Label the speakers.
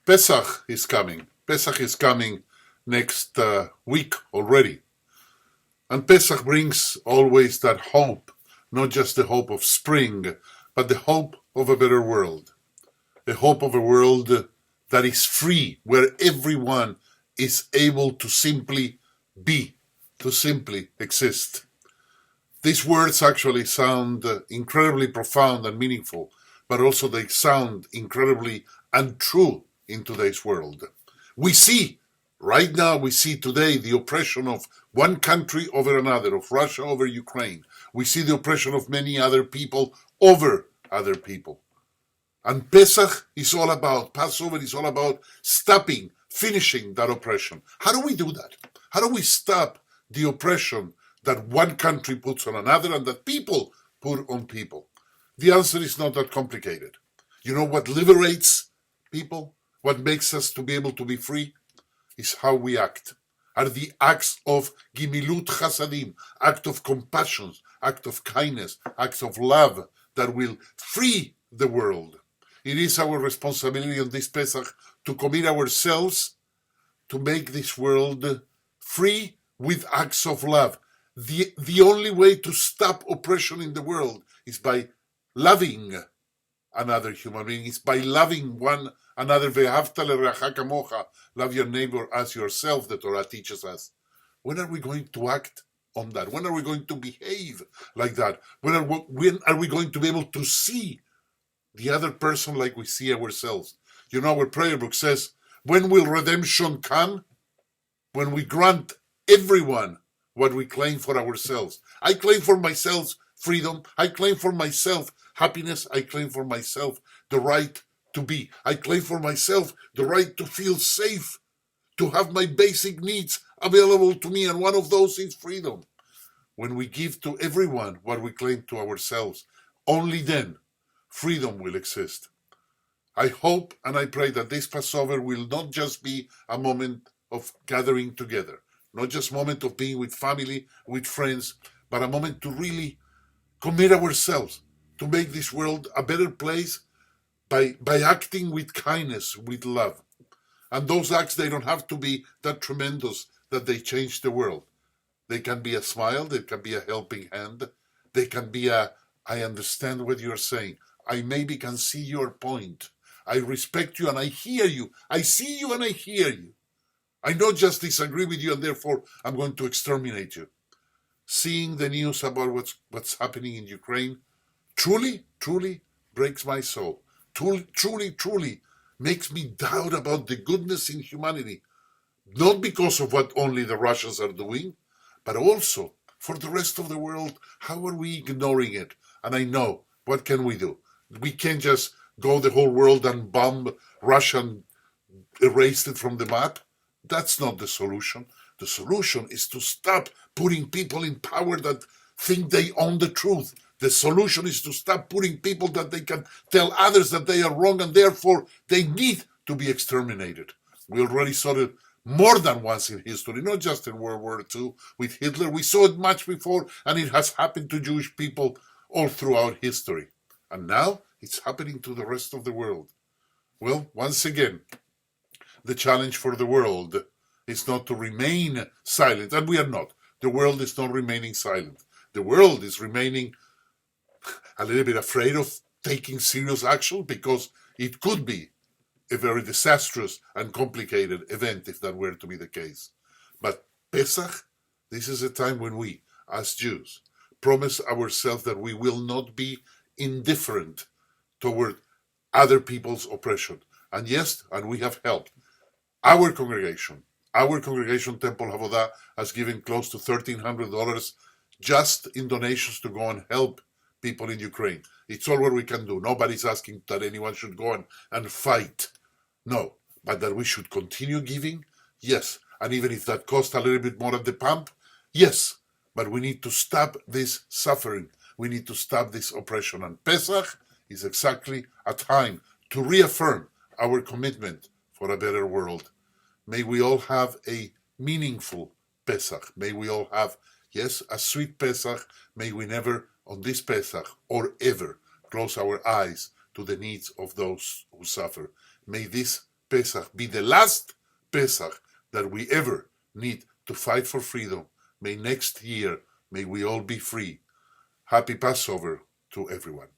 Speaker 1: Pesach is coming. Pesach is coming next week already. And Pesach brings always that hope, not just the hope of spring, but the hope of a better world. The hope of a world that is free, where everyone is able to simply be, to simply exist. These words actually sound incredibly profound and meaningful, but also they sound incredibly untrue in today's world. Right now, we see today the oppression of one country over another, of Russia over Ukraine. We see the oppression of many other people over other people. And Pesach is all about, Passover is all about stopping, finishing that oppression. How do we do that? How do we stop the oppression that one country puts on another and that people put on people? The answer is not that complicated. You know what liberates people? What makes us to be able to be free? Is how we act. Are the acts of gimilut chasadim, act of compassion, act of kindness, acts of love that will free the world. It is our responsibility on this Pesach to commit ourselves to make this world free with acts of love. The only way to stop oppression in the world is by loving another human being, is by loving one another. Ve'ahavta l'reacha kamocha, love your neighbor as yourself, the Torah teaches us. When are we going to act on that? When are we going to behave like that? When are we going to be able to see the other person like we see ourselves? You know, our prayer book says, when will redemption come? When we grant everyone what we claim for ourselves. I claim for myself freedom. I claim for myself happiness. I claim for myself the right to be. I claim for myself the right to feel safe, to have my basic needs available to me, and one of those is freedom. When we give to everyone what we claim to ourselves, only then freedom will exist. I hope and I pray that this Passover will not just be a moment of gathering together, not just a moment of being with family, with friends, but a moment to really commit ourselves to make this world a better place by acting with kindness, with love. And those acts, they don't have to be that tremendous that they change the world. They can be a smile, they can be a helping hand, they can be I understand what you're saying. I maybe can see your point. I respect you and I hear you. I see you and I hear you. I not just disagree with you and therefore I'm going to exterminate you. Seeing the news about what's happening in Ukraine truly breaks my soul. Truly makes me doubt about the goodness in humanity. Not because of what only the Russians are doing, but also for the rest of the world. How are we ignoring it? And I know, what can we do? We can't just go the whole world and bomb Russia and erase it from the map. That's not the solution. The solution is to stop putting people in power that think they own the truth. The solution is to stop putting people that they can tell others that they are wrong and therefore they need to be exterminated. We already saw it more than once in history, not just in World War II with Hitler. We saw it much before, and it has happened to Jewish people all throughout history. And now it's happening to the rest of the world. Well, once again, the challenge for the world is not to remain silent, and we are not. The world is not remaining silent. The world is remaining a little bit afraid of taking serious action because it could be a very disastrous and complicated event if that were to be the case. But Pesach, this is a time when we, as Jews, promise ourselves that we will not be indifferent toward other people's oppression. And yes, and we have helped. Our congregation, Temple Havodah, has given close to $1,300 just in donations to go and help people in Ukraine. It's all what we can do. Nobody's asking that anyone should go and fight. No, but that we should continue giving? Yes. And even if that costs a little bit more at the pump? Yes. But we need to stop this suffering. We need to stop this oppression. And Pesach is exactly a time to reaffirm our commitment for a better world. May we all have a meaningful Pesach. May we all have, yes, a sweet Pesach. May we never, on this Pesach or ever, close our eyes to the needs of those who suffer. May this Pesach be the last Pesach that we ever need to fight for freedom. May next year, may we all be free. Happy Passover to everyone.